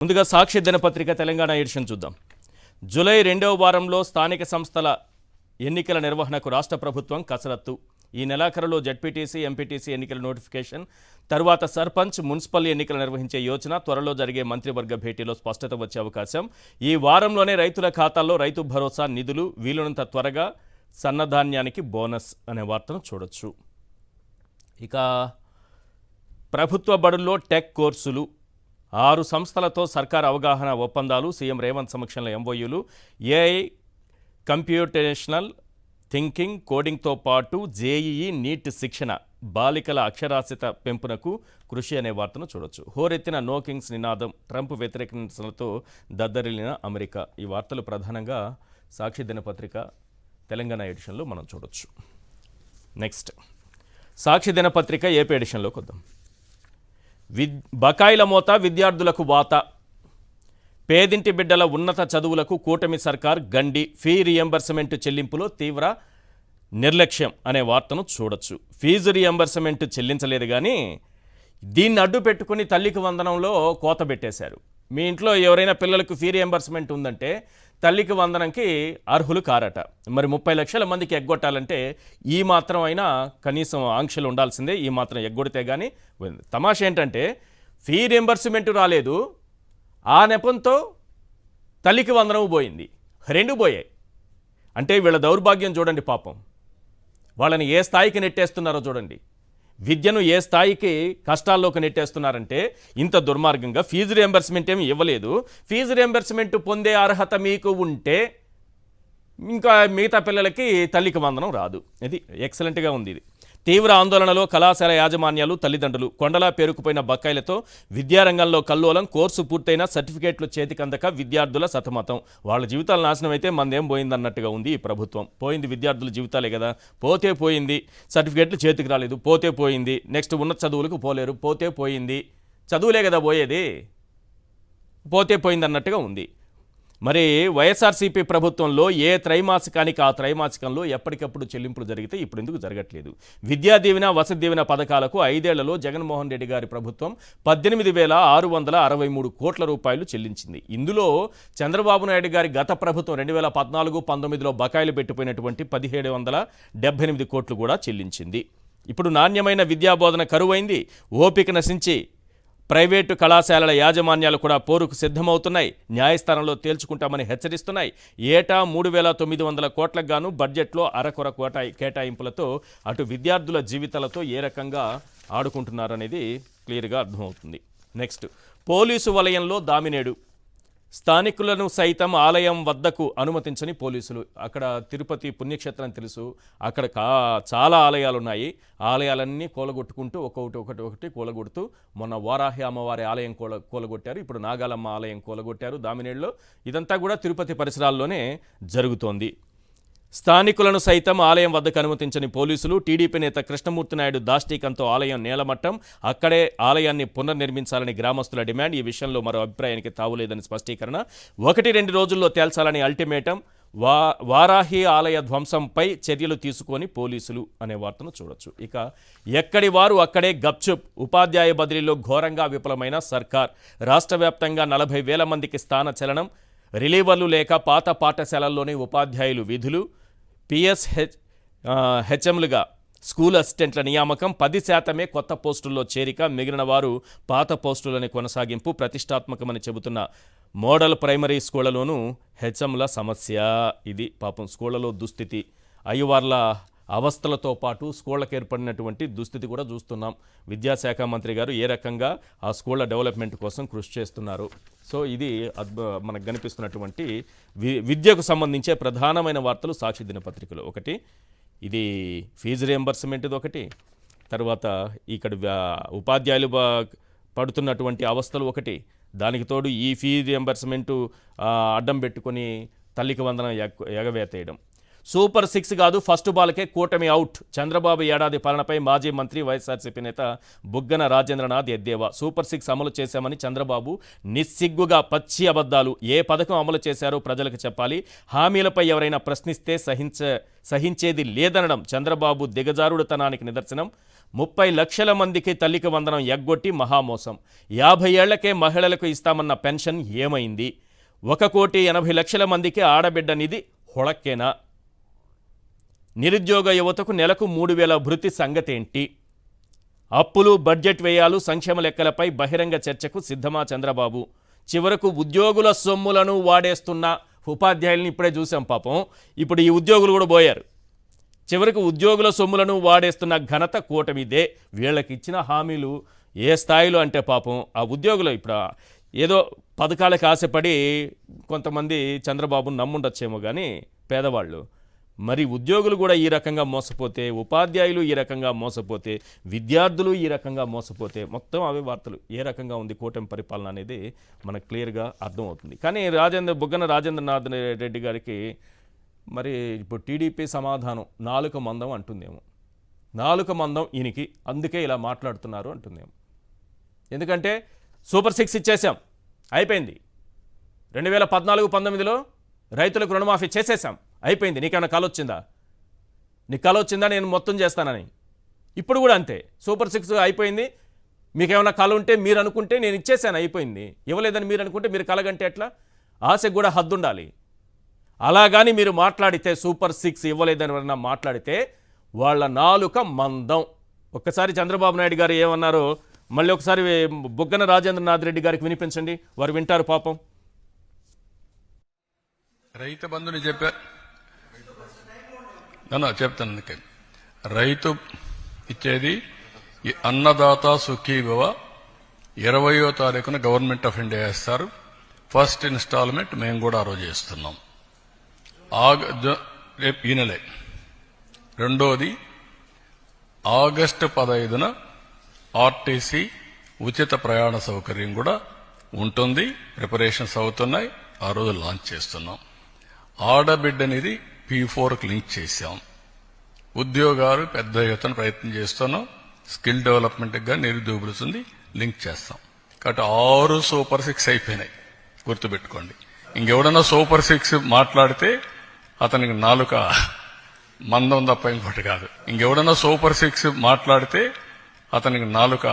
ముందుగా సాక్షి దినపత్రిక తెలంగాణ ఎడిషన్ చూద్దాం. జూలై 2వ వారంలో స్థానిక సంస్థల ఎన్నికల నిర్వహణకు రాష్ట్ర ప్రభుత్వం కసరత్తు. ఈ నెలాఖరులో జెడ్పీటీసీ, ఎంపీటీసీ ఎన్నికల నోటిఫికేషన్, తర్వాత సర్పంచ్, మున్సిపల్ ఎన్నికలు నిర్వహించే యోచన, త్వరలో జరిగే మంత్రివర్గ భేటీలో స్పష్టత వచ్చే అవకాశం. ఈ వారంలోనే రైతుల ఖాతాల్లో రైతు భరోసా నిధులు, వీలునంత త్వరగా సన్నధాన్యానికి బోనస్ అనే వార్తను చూడొచ్చు. ఇక ప్రభుత్వ బడుల్లో టెక్ కోర్సులు, 6 సంస్థలతో సర్కార్ అవగాహన ఒప్పందాలు, సీఎం రేవంత్ సమక్షంలో ఎంఓయూలు, ఏఐ, కంప్యూటేషనల్ థింకింగ్, కోడింగ్తో పాటు జేఈఈ, నీట్ శిక్షణ, బాలికల అక్షరాస్యత పెంపునకు కృషి అనే వార్తను చూడొచ్చు. హోరెత్తిన నో కింగ్స్ నినాదం, ట్రంప్ వ్యతిరేక నిరసనలతో దద్దరిల్లిన అమెరికా. ఈ వార్తలు ప్రధానంగా సాక్షి దినపత్రిక తెలంగాణ ఎడిషన్లో మనం చూడొచ్చు. నెక్స్ట్ సాక్షి దినపత్రిక ఏపీ ఎడిషన్లోకి వద్దాం. బకాయిల మోత, విద్యార్థులకు వాత, పేదింటి బిడ్డల ఉన్నత చదువులకు కూటమి సర్కార్ గండి, ఫీ రియంబర్స్మెంట్ చెల్లింపులో తీవ్ర నిర్లక్ష్యం అనే వార్తను చూడొచ్చు. ఫీజు రియంబర్స్మెంట్ చెల్లించలేదు కానీ దీన్ని అడ్డు పెట్టుకుని తల్లికి వందనంలో కోత పెట్టేశారు. మీ ఇంట్లో ఎవరైనా పిల్లలకు ఫీ రియంబర్స్మెంట్ ఉందంటే తల్లికి వందనంకి అర్హులు కారట. మరి 30 లక్షల మందికి ఎగ్గొట్టాలంటే ఈ మాత్రం అయినా కనీసం ఆంక్షలు ఉండాల్సిందే. ఈ మాత్రం ఎగ్గొడితే కానీ తమాషా ఏంటంటే ఫీ రియంబర్స్మెంట్ రాలేదు, ఆ నెపంతో తల్లికి వందనం పోయింది, 2 పోయాయి. అంటే వీళ్ళ దౌర్భాగ్యం చూడండి. పాపం వాళ్ళని ఏ స్థాయికి నెట్టేస్తున్నారో చూడండి. విద్యను ఏ స్థాయికి కష్టాల్లోకి నెట్టేస్తున్నారంటే ఇంత దుర్మార్గంగా. ఫీజు రియంబర్స్మెంట్ ఏమి ఇవ్వలేదు. ఫీజు రియంబర్స్మెంట్ పొందే అర్హత మీకు ఉంటే ఇంకా మిగతా పిల్లలకి తల్లికి వందనం రాదు. ఇది ఎక్సలెంట్గా ఉంది. ఇది తీవ్ర ఆందోళనలో కళాశాల యాజమాన్యాలు, తల్లిదండ్రులు. కొండలా పేరుకుపోయిన బకాయిలతో విద్యారంగంలో కల్లోలం, కోర్సు పూర్తయిన సర్టిఫికేట్లు చేతికందక విద్యార్థుల సతమతం. వాళ్ళ జీవితాలు నాశనం అయితే మందేం పోయిందన్నట్టుగా ఉంది ఈ ప్రభుత్వం. పోయింది విద్యార్థుల జీవితాలే కదా, పోతే పోయింది. సర్టిఫికేట్లు చేతికి రాలేదు, పోతే పోయింది. నెక్స్ట్ ఉన్నత చదువులకు పోలేరు, పోతే పోయింది. చదువులే కదా పోయేది, పోతే పోయింది అన్నట్టుగా ఉంది. మరి వైఎస్ఆర్సీపీ ప్రభుత్వంలో ఏ త్రైమాసికానికి ఆ త్రైమాసికంలో ఎప్పటికప్పుడు చెల్లింపులు జరిగితే ఇప్పుడు ఎందుకు జరగట్లేదు? విద్యా దీవెన, వసతి దీవెన పథకాలకు 5 ఏళ్లలో జగన్మోహన్ రెడ్డి గారి ప్రభుత్వం 18,663 కోట్ల రూపాయలు చెల్లించింది. ఇందులో చంద్రబాబు నాయుడు గారి గత ప్రభుత్వం 2014-19లో బకాయిలు పెట్టిపోయినటువంటి 1,778 కోట్లు కూడా చెల్లించింది. ఇప్పుడు నాణ్యమైన విద్యాబోధన కరువైంది. ఓపిక నశించి ప్రైవేటు కళాశాలల యాజమాన్యాలు కూడా పోరుకు సిద్ధమవుతున్నాయి. న్యాయస్థానంలో తేల్చుకుంటామని హెచ్చరిస్తున్నాయి. ఏటా 3,900 కోట్లకు గాను బడ్జెట్లో అరకొర కేటాయింపులతో అటు విద్యార్థుల జీవితాలతో ఏ రకంగా ఆడుకుంటున్నారనేది క్లియర్గా అర్థమవుతుంది. నెక్స్ట్ పోలీసు వలయంలో దామినేడు. స్థానికులను సైతం ఆలయం వద్దకు అనుమతించని పోలీసులు. అక్కడ తిరుపతి పుణ్యక్షేత్రం తెలుసు, అక్కడ చాలా ఆలయాలు ఉన్నాయి. ఆలయాలన్నీ కూలగొట్టుకుంటూ ఒకటి కూలగొడుతూ మొన్న వారాహి అమ్మవారి ఆలయం కూలగొట్టారు. ఇప్పుడు నాగాలమ్మ ఆలయం కూలగొట్టారు దామినేడులో. ఇదంతా కూడా తిరుపతి పరిసరాల్లోనే జరుగుతోంది. స్థానికులను సైతం ఆలయం వద్దకు అనుమతించని పోలీసులు. టీడీపీ నేత కృష్ణమూర్తి నాయుడు దాష్టీకంతో ఆలయం నేలమట్టం. అక్కడే ఆలయాన్ని పునర్నిర్మించాలని గ్రామస్తుల డిమాండ్. ఈ విషయంలో మరో అభిప్రాయానికి తావులేదని స్పష్టీకరణ. 1-2 రోజుల్లో తేల్చాలని అల్టిమేటం. వారాహి ఆలయ ధ్వంసంపై చర్యలు తీసుకొని పోలీసులు అనే వార్తను చూడొచ్చు. ఇక ఎక్కడి వారు అక్కడే గప్చుప్. ఉపాధ్యాయ బదిలీలో ఘోరంగా విఫలమైన సర్కార్. రాష్ట్ర వ్యాప్తంగా 40,000 మందికి స్థాన చలనం. రిలీవర్లు లేక పాత పాఠశాలల్లోనే ఉపాధ్యాయులు విధులు. హెచ్ఎంలుగా స్కూల్ అసిస్టెంట్ల నియామకం. 10% కొత్త పోస్టుల్లో చేరిక, మిగిలిన వారు పాత పోస్టులని కొనసాగింపు. ప్రతిష్టాత్మకమని చెబుతున్న మోడల్ ప్రైమరీ స్కూళ్లలోనూ హెచ్ఎంల సమస్య. ఇది పాపం స్కూళ్లలో దుస్థితి. అయ్యవార్ల అవస్థలతో పాటు స్కూళ్లకు ఏర్పడినటువంటి దుస్థితి కూడా చూస్తున్నాం. విద్యాశాఖ మంత్రి గారు ఏ రకంగా ఆ స్కూళ్ల డెవలప్మెంట్ కోసం కృషి చేస్తున్నారు. సో ఇది మనకు కనిపిస్తున్నటువంటి విద్యకు సంబంధించే ప్రధానమైన వార్తలు సాక్షి దినపత్రికలో. ఒకటి ఇది ఫీజు రియంబర్స్మెంట్ది, ఒకటి తర్వాత ఇక్కడ ఉపాధ్యాయులు పడుతున్నటువంటి అవస్థలు, ఒకటి దానికి తోడు ఈ ఫీజు రియంబర్స్మెంటు అడ్డం పెట్టుకొని తల్లికి వందనం ఎగవేతేయడం. సూపర్ 6 కాదు, ఫస్ట్ బాల్కే కూటమి అవుట్. చంద్రబాబు ఏడాది పాలనపై మాజీ మంత్రి వైఎస్ఆర్సీపీ నేత బుగ్గన రాజేంద్రనాథ్ ఎద్దేవా. సూపర్ 6 అమలు చేశామని చంద్రబాబు నిస్సిగ్గుగా పచ్చి అబద్ధాలు. ఏ పథకం అమలు చేశారో ప్రజలకు చెప్పాలి. హామీలపై ఎవరైనా ప్రశ్నిస్తే సహించేది లేదనడం చంద్రబాబు దిగజారుడుతనానికి నిదర్శనం. 30 లక్షల మందికి తల్లికి వందనం ఎగ్గొట్టి మహామోసం. 50 ఏళ్లకే మహిళలకు ఇస్తామన్న పెన్షన్ ఏమైంది? 1,80,00,000 మందికి ఆడబిడ్డ నిధి హొళక్కేనా? నిరుద్యోగ యువతకు నెలకు 3,000 భృతి సంగతేంటి? అప్పులు, బడ్జెట్ వ్యయాలు, సంక్షేమ లెక్కలపై బహిరంగ చర్చకు సిద్ధమా చంద్రబాబు? చివరకు ఉద్యోగుల సొమ్ములను వాడేస్తున్న ఉపాధ్యాయుల్ని ఇప్పుడే చూసాం పాపం. ఇప్పుడు ఈ ఉద్యోగులు కూడా పోయారు. చివరికి ఉద్యోగుల సొమ్ములను వాడేస్తున్న ఘనత కూటమిదే. వీళ్ళకి ఇచ్చిన హామీలు ఏ స్థాయిలో అంటే పాపం ఆ ఉద్యోగులు ఇప్పుడు ఏదో పథకాలకు ఆశపడి కొంతమంది చంద్రబాబును నమ్ముండొచ్చేమో కానీ పేదవాళ్ళు, మరి ఉద్యోగులు కూడా ఈ రకంగా మోసపోతే, ఉపాధ్యాయులు ఈ రకంగా మోసపోతే, విద్యార్థులు ఈ రకంగా మోసపోతే మొత్తం అవే వార్తలు. ఏ రకంగా ఉంది కూటమి పరిపాలన అనేది మనకు క్లియర్గా అర్థమవుతుంది. కానీ బుగ్గన రాజేంద్రనాథ్ రెడ్డి గారికి మరి ఇప్పుడు టీడీపీ సమాధానం నాలుక మందం అంటుందేమో. నాలుక మందం ఈయనకి, అందుకే ఇలా మాట్లాడుతున్నారు అంటుందేమో. ఎందుకంటే సూపర్ 6 ఇచ్చేసాం, అయిపోయింది. 2014-19లో రైతులకు రుణమాఫీ చేసేసాం, అయిపోయింది. నీకేమైనా కల వచ్చిందా? నీకు కల వచ్చిందా నేను మొత్తం చేస్తానని? ఇప్పుడు కూడా అంతే. సూపర్ 6 అయిపోయింది. మీకేమైనా కల ఉంటే మీరు అనుకుంటే నేను ఇచ్చేసాను, అయిపోయింది. ఇవ్వలేదని మీరు అనుకుంటే మీరు కలగంటే ఎట్లా? ఆశకు కూడా హద్దు ఉండాలి. అలాగని మీరు మాట్లాడితే, సూపర్ 6 ఇవ్వలేదని ఎవరన్నా మాట్లాడితే వాళ్ళ నాలుక మందం. ఒక్కసారి చంద్రబాబు నాయుడు గారు ఏమన్నారో మళ్ళీ ఒకసారి బుగ్గన రాజేంద్రనాథ్ రెడ్డి గారికి వినిపించండి, వారు వింటారు పాపం. రైతు బంధుని చెప్తాను. రైతు ఇచ్చేది ఈ అన్నదాత సుఖీభవ 20వ తారీఖున గవర్నమెంట్ ఆఫ్ ఇండియా ఇస్తారు. ఫస్ట్ ఇన్స్టాల్మెంట్ మేము కూడా ఆ రోజు ఇస్తున్నాం, రేపు ఈ నెలే. రెండోది ఆగస్టు 15న ఆర్టీసీ ఉచిత ప్రయాణ సౌకర్యం కూడా ఉంటుంది. ప్రిపరేషన్స్ అవుతున్నాయి, ఆ రోజు లాంచ్ చేస్తున్నాం. ఆడబిడ్డనిది P4కి లింక్ చేశాం. ఉద్యోగాలు పెద్ద ఎత్తున ప్రయత్నం చేస్తున్నాం. స్కిల్ డెవలప్మెంట్కి కానీ నిరుద్యోగులుంది లింక్ చేస్తాం. కాబట్టి 6 సూపర్ 6 అయిపోయినాయి, గుర్తుపెట్టుకోండి. ఇంకెవడన్నా సూపర్ 6 మాట్లాడితే అతనికి నాలుక మందం తప్ప ఇంకోటి కాదు. ఇంకెవడన్నా సూపర్ 6 మాట్లాడితే అతనికి నాలుక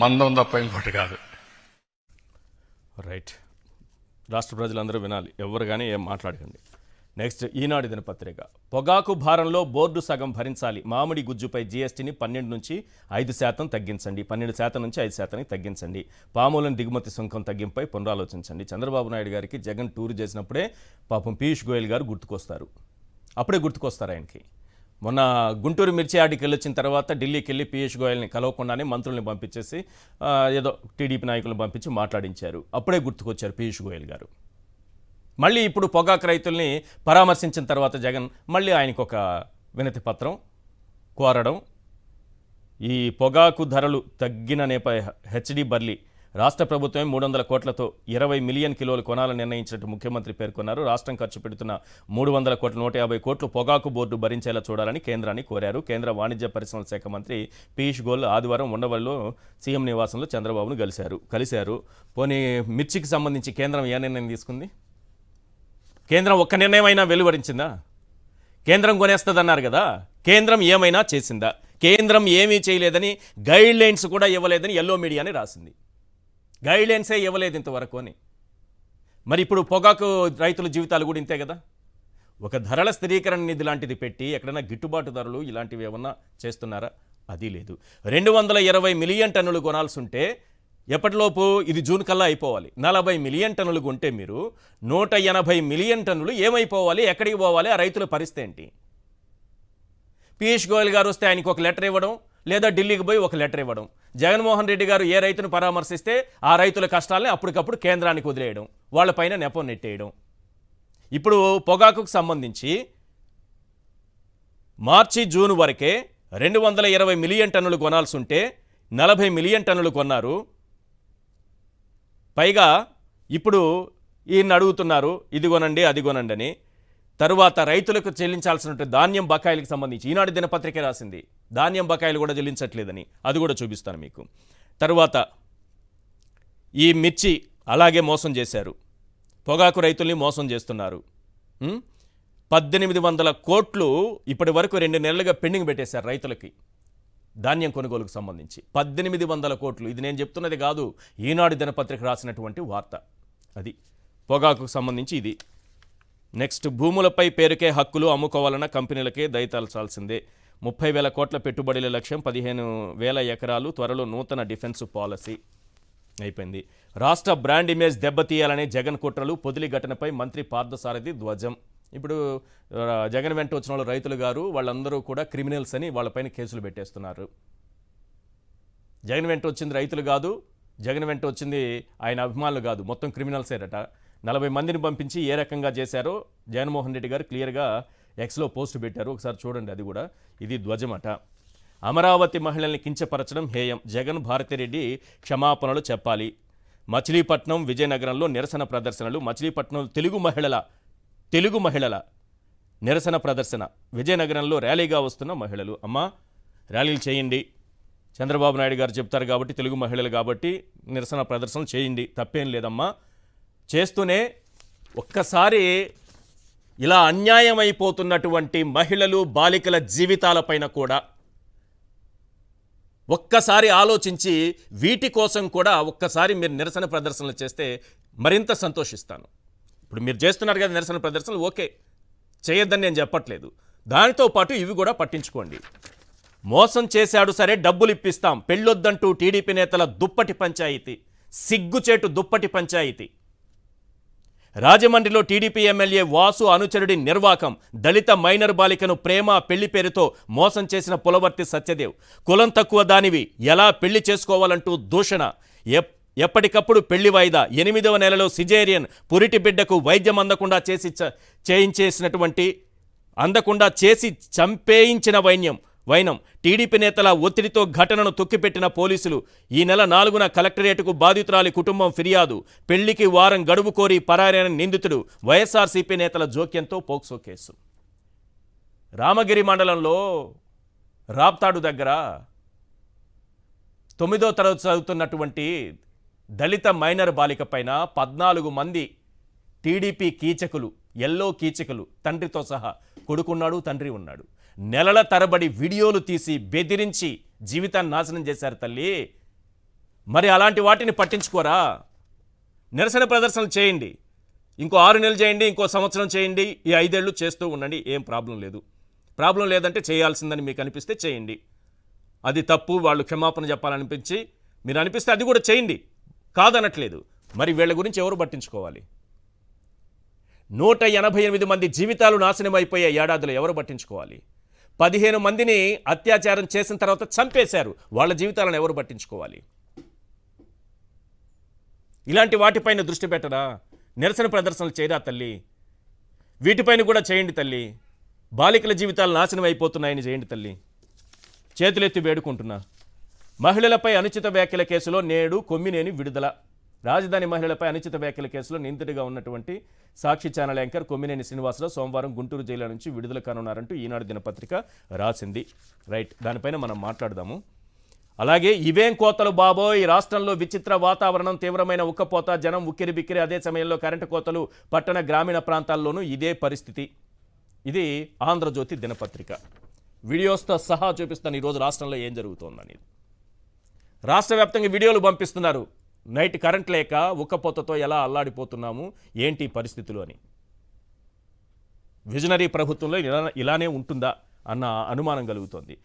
మందం తప్ప ఇంకోటి కాదు. రైట్, రాష్ట్ర ప్రజలందరూ వినాలి, ఎవరు కానీ ఏం మాట్లాడకండి. నెక్స్ట్ ఈనాడు దినపత్రిక. పొగాకు భారంలో బోర్డు సగం భరించాలి. మామిడి గుజ్జుపై జీఎస్టీని 12 నుంచి 5% తగ్గించండి. 12% నుంచి 5% తగ్గించండి. పామూలను దిగుమతి సుంకం తగ్గింపై పునరాలోచించండి. చంద్రబాబు నాయుడు గారికి జగన్ టూర్ చేసినప్పుడే పాపం పీయూష్ గోయల్ గారు గుర్తుకొస్తారు. అప్పుడే గుర్తుకొస్తారు ఆయనకి. మొన్న గుంటూరు మిర్చి యార్డుకి వెళ్ళొచ్చిన తర్వాత ఢిల్లీకి వెళ్ళి పీయూష్ గోయల్ని కలవకుండానే మంత్రుల్ని పంపించేసి ఏదో టీడీపీ నాయకులను పంపించి మాట్లాడించారు. అప్పుడే గుర్తుకొచ్చారు పీయూష్ గోయల్ గారు. మళ్ళీ ఇప్పుడు పొగాకు రైతుల్ని పరామర్శించిన తర్వాత జగన్ మళ్ళీ ఆయనకు ఒక వినతి పత్రం కోరడం. ఈ పొగాకు ధరలు తగ్గిన హెచ్డి బర్లీ రాష్ట్ర ప్రభుత్వమే 300 కోట్లతో 20 మిలియన్ కిలోలు కొనాలని నిర్ణయించినట్టు ముఖ్యమంత్రి పేర్కొన్నారు. రాష్ట్రం ఖర్చు పెడుతున్న 300 కోట్ల 150 కోట్లు పొగాకు బోర్డు భరించేలా చూడాలని కేంద్రాన్ని కోరారు. కేంద్ర వాణిజ్య పరిశ్రమల శాఖ మంత్రి పీయూష్ గోయల్ ఆదివారం ఉండవల్లిలో సీఎం నివాసంలో చంద్రబాబును కలిశారు. పోనీ మిర్చికి సంబంధించి కేంద్రం ఏ నిర్ణయం తీసుకుంది? కేంద్రం ఒక్క నిర్ణయం అయినా వెలువరించిందా? కేంద్రం కొనేస్తుందన్నారు కదా, కేంద్రం ఏమైనా చేసిందా? కేంద్రం ఏమీ చేయలేదని, గైడ్ లైన్స్ కూడా ఇవ్వలేదని ఎల్లో మీడియాని రాసింది. గైడ్ లైన్సే ఇవ్వలేదు ఇంతవరకు అని. మరి ఇప్పుడు పొగాకు రైతుల జీవితాలు కూడా ఇంతే కదా. ఒక ధరల స్థిరీకరణ నిధి లాంటిది పెట్టి ఎక్కడైనా గిట్టుబాటు ధరలు ఇలాంటివి ఏమన్నా చేస్తున్నారా? అది లేదు. 220 మిలియన్ టన్నులు కొనాల్సి ఉంటే ఎప్పటిలోపు ఇది జూన్ కల్లా అయిపోవాలి. 40 మిలియన్ టన్నులు కొంటే మీరు 180 మిలియన్ టన్నులు ఏమైపోవాలి? ఎక్కడికి పోవాలి? ఆ రైతుల పరిస్థితి ఏంటి? పీయూష్ గోయల్ గారు వస్తే ఆయనకు ఒక లెటర్ ఇవ్వడం, లేదా ఢిల్లీకి పోయి ఒక లెటర్ ఇవ్వడం. జగన్మోహన్ రెడ్డి గారు ఏ రైతును పరామర్శిస్తే ఆ రైతుల కష్టాలని అప్పటికప్పుడు కేంద్రానికి వదిలేయడం, వాళ్ళపైన నెపం నెట్టేయడం. ఇప్పుడు పొగాకుకు సంబంధించి మార్చి జూన్ వరకే 220 మిలియన్ టన్నులు కొనాల్సి ఉంటే 40 మిలియన్ టన్నులు కొన్నారు. పైగా ఇప్పుడు ఈయన అడుగుతున్నారు ఇది కొనండి అది కొనండి అని. తరువాత రైతులకు చెల్లించాల్సిన ధాన్యం బకాయిలకు సంబంధించి ఈనాడు దినపత్రిక రాసింది. ధాన్యం బకాయిలు కూడా చెల్లించట్లేదని, అది కూడా చూపిస్తాను మీకు. తరువాత ఈ మిర్చి అలాగే మోసం చేశారు, పొగాకు రైతుల్ని మోసం చేస్తున్నారు. 1800 కోట్లు ఇప్పటి వరకు 2 నెలలుగా పెండింగ్ పెట్టేశారు రైతులకి ధాన్యం కొనుగోలుకు సంబంధించి. 1800 కోట్లు. ఇది నేను చెప్తున్నది కాదు, ఈనాడు దినపత్రిక రాసినటువంటి వార్త. అది పొగాకుకు సంబంధించి ఇది. నెక్స్ట్, భూములపై పేరుకే హక్కులు అమ్ముకోవాలన్న కంపెనీలకే దయతలచాల్సిందే. 30,000 కోట్ల పెట్టుబడుల లక్ష్యం, 15,000 ఎకరాలు, త్వరలో నూతన డిఫెన్స్ పాలసీ. అయిపోయింది. రాష్ట్ర బ్రాండ్ ఇమేజ్ దెబ్బతీయాలనే జగన్ కుట్రలు, పొదిలి ఘటనపై మంత్రి పార్థసారథి ధ్వజం. ఇప్పుడు జగన్ వెంట వచ్చిన వాళ్ళు రైతులు గారు, వాళ్ళందరూ కూడా క్రిమినల్స్ అని వాళ్ళపైన కేసులు పెట్టేస్తున్నారు. జగన్ వెంట వచ్చింది రైతులు కాదు, జగన్ వెంట వచ్చింది ఆయన అభిమానులు కాదు, మొత్తం క్రిమినల్సేరట. 40 మందిని పంపించి ఏ రకంగా చేశారో జగన్మోహన్ రెడ్డి గారు క్లియర్గా ఎక్స్లో పోస్ట్ పెట్టారు, ఒకసారి చూడండి. అది కూడా ఇది ధ్వజమట. అమరావతి మహిళల్ని కించపరచడం హేయం, జగన్ భారతిరెడ్డి క్షమాపణలు చెప్పాలి. మచిలీపట్నం విజయనగరంలో నిరసన ప్రదర్శనలు. మచిలీపట్నంలో తెలుగు మహిళల నిరసన ప్రదర్శన. విజయనగరంలో ర్యాలీగా వస్తున్న మహిళలు. అమ్మా, ర్యాలీలు చేయండి, చంద్రబాబు నాయుడు గారు చెప్తారు కాబట్టి, తెలుగు మహిళలు కాబట్టి నిరసన ప్రదర్శనలు చేయండి, తప్పేం లేదమ్మా. చేస్తూనే ఒక్కసారి ఇలా అన్యాయం అయిపోతున్నటువంటి మహిళలు బాలికల జీవితాలపైన కూడా ఒక్కసారి ఆలోచించి వీటి కోసం కూడా ఒక్కసారి మీరు నిరసన ప్రదర్శనలు చేస్తే మరింత సంతోషిస్తాను. ఇప్పుడు మీరు చేస్తున్నారు కదా నిరసన ప్రదర్శనలు, ఓకే, చేయొద్దని నేను చెప్పట్లేదు. దానితో పాటు ఇవి కూడా పట్టించుకోండి. మోసం చేశాడు సరే, డబ్బులు ఇప్పిస్తాం, పెళ్ళొద్దంటూ టీడీపీ నేతల దుప్పటి పంచాయితీ, సిగ్గుచేటు దుప్పటి పంచాయితీ. రాజమండ్రిలో టీడీపీ ఎమ్మెల్యే వాసు అనుచరుడి నిర్వాకం. దళిత మైనర్ బాలికను ప్రేమ పెళ్లి పేరుతో మోసం చేసిన పులవర్తి సత్యదేవ్. కులం తక్కువ దానివి, ఎలా పెళ్లి చేసుకోవాలంటూ దూషణ. ఎప్పటికప్పుడు పెళ్లి వాయిదా. 8వ నెలలో సిజేరియన్, పురిటి బిడ్డకు వైద్యం అందకుండా చేసి చంపేయించిన వైనం. టీడీపీ నేతల ఒత్తిడితో ఘటనను తొక్కిపెట్టిన పోలీసులు. ఈ నెల 4న కలెక్టరేటుకు బాధితురాలి కుటుంబం ఫిర్యాదు. పెళ్లికి వారం గడువు కోరి పరారైన నిందితుడు. వైఎస్ఆర్సీపీ నేతల జోక్యంతో పోక్సో కేసు. రామగిరి మండలంలో రాప్తాడు దగ్గర 9వ తరగతి చదువుతున్నటువంటి దళిత మైనర్ బాలిక పైన 14 మంది టీడీపీ కీచకులు, ఎల్లో కీచకులు, తండ్రితో సహా, కొడుకున్నాడు, తండ్రి ఉన్నాడు, నెలల తరబడి వీడియోలు తీసి బెదిరించి జీవితాన్ని నాశనం చేశారు తల్లి. మరి అలాంటి వాటిని పట్టించుకోరా? నిరసన ప్రదర్శనలు చేయండి, ఇంకో 6 నెలలు చేయండి, ఇంకో సంవత్సరం చేయండి, ఈ 5 ఏళ్ళు చేస్తూ ఉండండి, ఏం ప్రాబ్లం లేదు. ప్రాబ్లం లేదంటే చేయాల్సిందని మీకు అనిపిస్తే చేయండి. అది తప్పు, వాళ్ళు క్షమాపణ చెప్పాలనిపించి మీరు అనిపిస్తే అది కూడా చేయండి, కాదనట్లేదు. మరి వీళ్ళ గురించి ఎవరు పట్టించుకోవాలి? 188 మంది జీవితాలు నాశనం అయిపోయే ఏడాదిలో ఎవరు పట్టించుకోవాలి? 15 మందిని అత్యాచారం చేసిన తర్వాత చంపేశారు, వాళ్ళ జీవితాలను ఎవరు పట్టించుకోవాలి? ఇలాంటి వాటిపైన దృష్టి పెట్టరా? నిరసన ప్రదర్శనలు చేయరా తల్లి? వీటిపైన కూడా చేయండి తల్లి. బాలికల జీవితాలు నాశనం అయిపోతున్నాయని చేయండి తల్లి. చేతులెత్తి వేడుకుంటున్నా. మహిళలపై అనుచిత వ్యాఖ్యల కేసులో నేడు కొమ్మినేని విడుదల. రాజధాని మహిళలపై అనుచిత వ్యాఖ్యల కేసులో నిందితుడిగా ఉన్నటువంటి సాక్షి ఛానల్ యాంకర్ కొమ్మినేని శ్రీనివాసరావు సోమవారం గుంటూరు జైలు నుంచి విడుదల కానున్నారంటూ ఈనాడు దినపత్రిక రాసింది. రైట్, దానిపైన మనం మాట్లాడదాము. అలాగే ఇవేం కోతలు బాబోయ్, రాష్ట్రంలో విచిత్ర వాతావరణం, తీవ్రమైన ఉక్కపోత, జనం ఉక్కిరి బిక్కిరి. అదే సమయంలో కరెంటు కోతలు. పట్టణ గ్రామీణ ప్రాంతాల్లోనూ ఇదే పరిస్థితి. ఇది ఆంధ్రజ్యోతి దినపత్రిక. వీడియోస్తో సహా చూపిస్తాను ఈరోజు రాష్ట్రంలో ఏం జరుగుతోందని. రాష్ట్ర వ్యాప్తంగా వీడియోలు పంపిస్తున్నారు. నైట్ కరెంట్ లేక ఉక్కపోతతో ఎలా అల్లాడిపోతున్నాము, ఏంటి పరిస్థితులు అని. విజనరీ ప్రభుత్వంలో ఇలానే ఉంటుందా అన్న అనుమానం కలుగుతోంది.